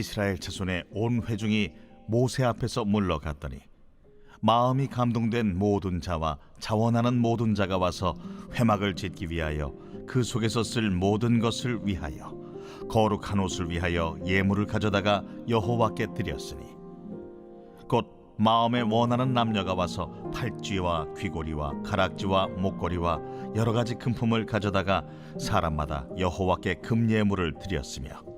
이스라엘 자손의 온 회중이 모세 앞에서 물러갔더니 마음이 감동된 모든 자와 자원하는 모든 자가 와서 회막을 짓기 위하여 그 속에서 쓸 모든 것을 위하여 거룩한 옷을 위하여 예물을 가져다가 여호와께 드렸으니 곧 마음에 원하는 남녀가 와서 팔찌와 귀고리와 가락지와 목걸이와 여러 가지 금품을 가져다가 사람마다 여호와께 금예물을 드렸으며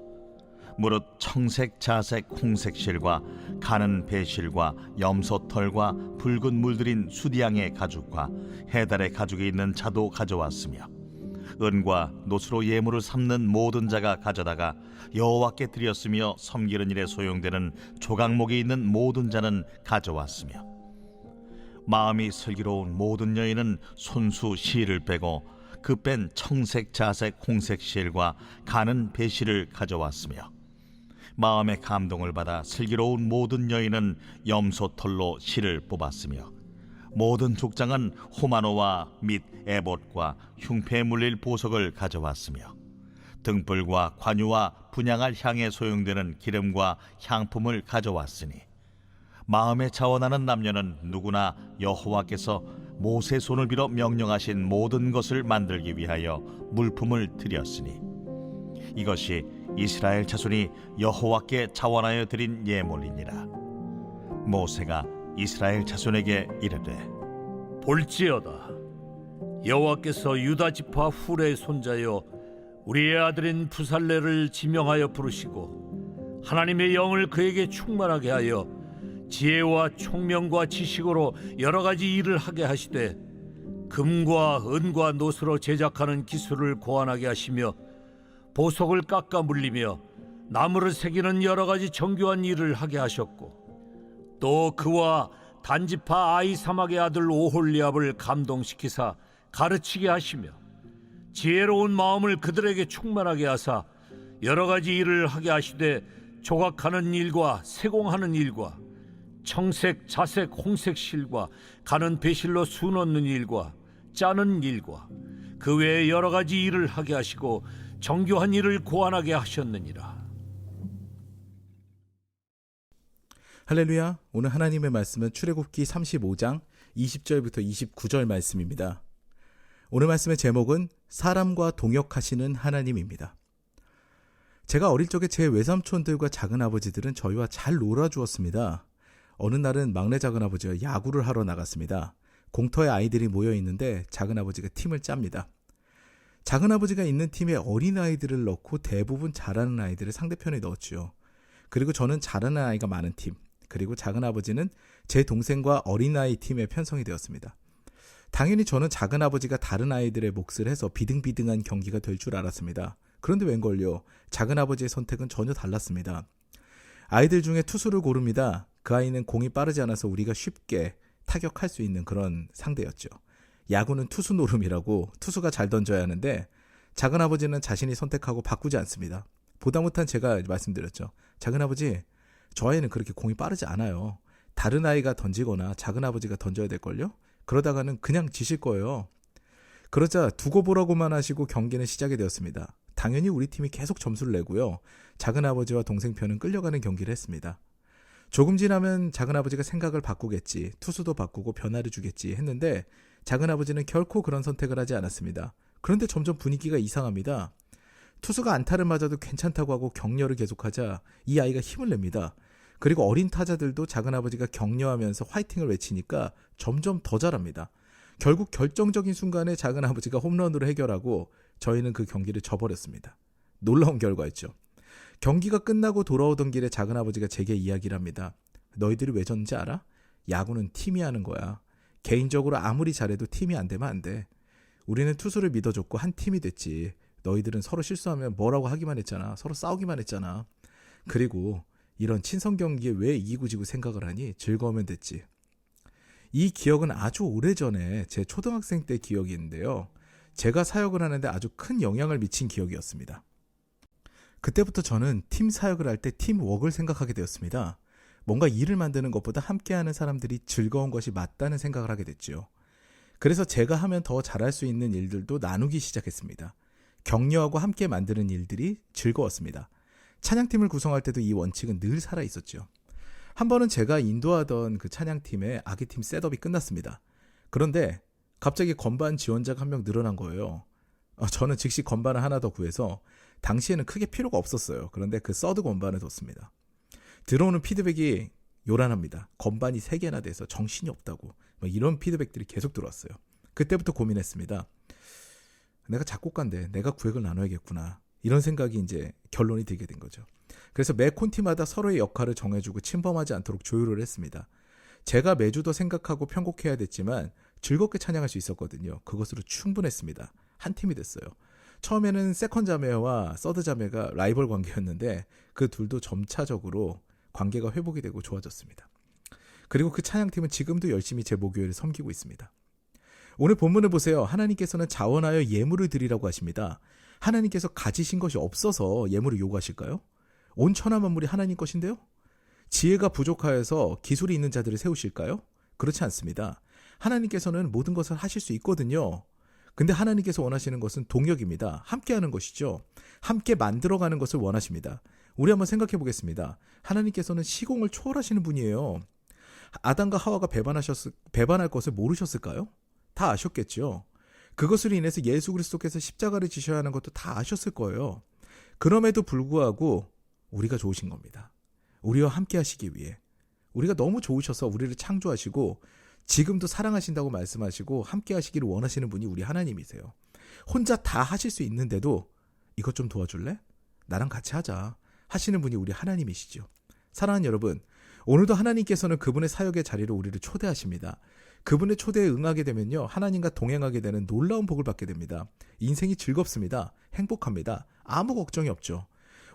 무릇 청색, 자색, 홍색 실과 가는 배실과 염소털과 붉은 물들인 수디양의 가죽과 해달의 가죽이 있는 자도 가져왔으며 은과 노수로 예물을 삼는 모든 자가 가져다가 여호와께 드렸으며 섬기는 일에 소용되는 조각목이 있는 모든 자는 가져왔으며 마음이 슬기로운 모든 여인은 손수 실을 빼고 그 뺀 청색, 자색, 홍색 실과 가는 배실을 가져왔으며 마음의 감동을 받아 슬기로운 모든 여인은 염소털로 실을 뽑았으며 모든 족장은 호마노와 및 에봇과 흉패에 물릴 보석을 가져왔으며 등불과 관유와 분향할 향에 소용되는 기름과 향품을 가져왔으니 마음에 자원하는 남녀는 누구나 여호와께서 모세 손을 빌어 명령하신 모든 것을 만들기 위하여 물품을 드렸으니 이것이 이스라엘 자손이 여호와께 자원하여 드린 예물이니라. 모세가 이스라엘 자손에게 이르되 볼지어다 여호와께서 유다 지파 훌의 손자여 우리의 아들인 부살레를 지명하여 부르시고 하나님의 영을 그에게 충만하게 하여 지혜와 총명과 지식으로 여러 가지 일을 하게 하시되 금과 은과 노스로 제작하는 기술을 고안하게 하시며 보석을 깎아 물리며 나무를 새기는 여러 가지 정교한 일을 하게 하셨고 또 그와 단지파 아히사막의 아들 오홀리압을 감동시키사 가르치게 하시며 지혜로운 마음을 그들에게 충만하게 하사 여러 가지 일을 하게 하시되 조각하는 일과 세공하는 일과 청색, 자색, 홍색 실과 가는 배실로 수 넣는 일과 짜는 일과 그 외에 여러 가지 일을 하게 하시고 정교한 일을 고안하게 하셨느니라. 할렐루야. 오늘 하나님의 말씀은 출애굽기 35장 20절부터 29절 말씀입니다. 오늘 말씀의 제목은 사람과 동역하시는 하나님입니다. 제가 어릴 적에 제 외삼촌들과 작은아버지들은 저희와 잘 놀아주었습니다. 어느 날은 막내 작은아버지와 야구를 하러 나갔습니다. 공터에 아이들이 모여 있는데 작은아버지가 팀을 짭니다. 작은아버지가 있는 팀에 어린아이들을 넣고 대부분 잘하는 아이들을 상대편에 넣었죠. 그리고 저는 잘하는 아이가 많은 팀, 그리고 작은아버지는 제 동생과 어린아이 팀에 편성이 되었습니다. 당연히 저는 작은아버지가 다른 아이들의 몫을 해서 비등비등한 경기가 될 줄 알았습니다. 그런데 웬걸요, 작은아버지의 선택은 전혀 달랐습니다. 아이들 중에 투수를 고릅니다. 그 아이는 공이 빠르지 않아서 우리가 쉽게 타격할 수 있는 그런 상대였죠. 야구는 투수 노름이라고 투수가 잘 던져야 하는데 작은아버지는 자신이 선택하고 바꾸지 않습니다. 보다 못한 제가 말씀드렸죠. 작은아버지, 저 아이는 그렇게 공이 빠르지 않아요. 다른 아이가 던지거나 작은아버지가 던져야 될걸요? 그러다가는 그냥 지실 거예요. 그러자 두고 보라고만 하시고 경기는 시작이 되었습니다. 당연히 우리 팀이 계속 점수를 내고요. 작은아버지와 동생 편은 끌려가는 경기를 했습니다. 조금 지나면 작은아버지가 생각을 바꾸겠지, 투수도 바꾸고 변화를 주겠지 했는데 작은아버지는 결코 그런 선택을 하지 않았습니다. 그런데 점점 분위기가 이상합니다. 투수가 안타를 맞아도 괜찮다고 하고 격려를 계속하자 이 아이가 힘을 냅니다. 그리고 어린 타자들도 작은아버지가 격려하면서 화이팅을 외치니까 점점 더 잘합니다. 결국 결정적인 순간에 작은아버지가 홈런으로 해결하고 저희는 그 경기를 져버렸습니다. 놀라운 결과였죠. 경기가 끝나고 돌아오던 길에 작은아버지가 제게 이야기를 합니다. 너희들이 왜 졌는지 알아? 야구는 팀이 하는 거야. 개인적으로 아무리 잘해도 팀이 안 되면 안 돼. 우리는 투수를 믿어줬고 한 팀이 됐지. 너희들은 서로 실수하면 뭐라고 하기만 했잖아. 서로 싸우기만 했잖아. 그리고 이런 친선 경기에 왜 이기고 지고 생각을 하니? 즐거우면 됐지. 이 기억은 아주 오래전에 제 초등학생 때 기억이 있는데요. 제가 사역을 하는데 아주 큰 영향을 미친 기억이었습니다. 그때부터 저는 팀 사역을 할 때 팀워크를 생각하게 되었습니다. 뭔가 일을 만드는 것보다 함께하는 사람들이 즐거운 것이 맞다는 생각을 하게 됐죠. 그래서 제가 하면 더 잘할 수 있는 일들도 나누기 시작했습니다. 격려하고 함께 만드는 일들이 즐거웠습니다. 찬양팀을 구성할 때도 이 원칙은 늘 살아 있었죠. 한 번은 제가 인도하던 그 찬양팀의 아기팀 셋업이 끝났습니다. 그런데 갑자기 건반 지원자가 한 명 늘어난 거예요. 저는 즉시 건반을 하나 더 구해서 당시에는 크게 필요가 없었어요. 그런데 그 서드 건반을 뒀습니다. 들어오는 피드백이 요란합니다. 건반이 3개나 돼서 정신이 없다고. 이런 피드백들이 계속 들어왔어요. 그때부터 고민했습니다. 내가 작곡가인데 내가 구획을 나눠야겠구나. 이런 생각이 이제 결론이 들게 된 거죠. 그래서 매 콘티마다 서로의 역할을 정해주고 침범하지 않도록 조율을 했습니다. 제가 매주 더 생각하고 편곡해야 됐지만 즐겁게 찬양할 수 있었거든요. 그것으로 충분했습니다. 한 팀이 됐어요. 처음에는 세컨 자매와 서드 자매가 라이벌 관계였는데 그 둘도 점차적으로 관계가 회복이 되고 좋아졌습니다. 그리고 그 찬양팀은 지금도 열심히 제 목요일을 섬기고 있습니다. 오늘 본문을 보세요. 하나님께서는 자원하여 예물을 드리라고 하십니다. 하나님께서 가지신 것이 없어서 예물을 요구하실까요? 온 천하 만물이 하나님 것인데요? 지혜가 부족하여서 기술이 있는 자들을 세우실까요? 그렇지 않습니다. 하나님께서는 모든 것을 하실 수 있거든요. 근데 하나님께서 원하시는 것은 동역입니다. 함께하는 것이죠. 함께 만들어가는 것을 원하십니다. 우리 한번 생각해 보겠습니다. 하나님께서는 시공을 초월하시는 분이에요. 아담과 하와가 배반할 것을 모르셨을까요? 다 아셨겠죠. 그것으로 인해서 예수 그리스도께서 십자가를 지셔야 하는 것도 다 아셨을 거예요. 그럼에도 불구하고 우리가 좋으신 겁니다. 우리와 함께 하시기 위해. 우리가 너무 좋으셔서 우리를 창조하시고 지금도 사랑하신다고 말씀하시고 함께 하시기를 원하시는 분이 우리 하나님이세요. 혼자 다 하실 수 있는데도 이것 좀 도와줄래? 나랑 같이 하자 하시는 분이 우리 하나님이시죠. 사랑하는 여러분, 오늘도 하나님께서는 그분의 사역의 자리로 우리를 초대하십니다. 그분의 초대에 응하게 되면요, 하나님과 동행하게 되는 놀라운 복을 받게 됩니다. 인생이 즐겁습니다. 행복합니다. 아무 걱정이 없죠.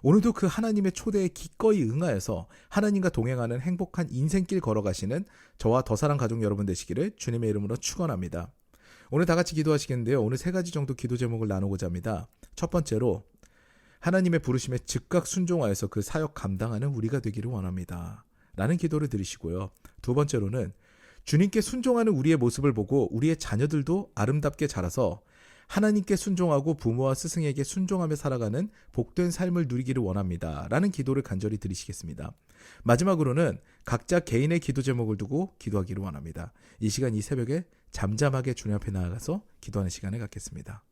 오늘도 그 하나님의 초대에 기꺼이 응하여서 하나님과 동행하는 행복한 인생길 걸어가시는 저와 더사랑 가족 여러분 되시기를 주님의 이름으로 축원합니다. 오늘 다 같이 기도하시겠는데요. 오늘 3가지 정도 기도 제목을 나누고자 합니다. 첫 번째로, 하나님의 부르심에 즉각 순종하여서 그 사역 감당하는 우리가 되기를 원합니다. 라는 기도를 드리시고요. 두 번째로는 주님께 순종하는 우리의 모습을 보고 우리의 자녀들도 아름답게 자라서 하나님께 순종하고 부모와 스승에게 순종하며 살아가는 복된 삶을 누리기를 원합니다. 라는 기도를 간절히 드리시겠습니다. 마지막으로는 각자 개인의 기도 제목을 두고 기도하기를 원합니다. 이 시간 이 새벽에 잠잠하게 주님 앞에 나아가서 기도하는 시간을 갖겠습니다.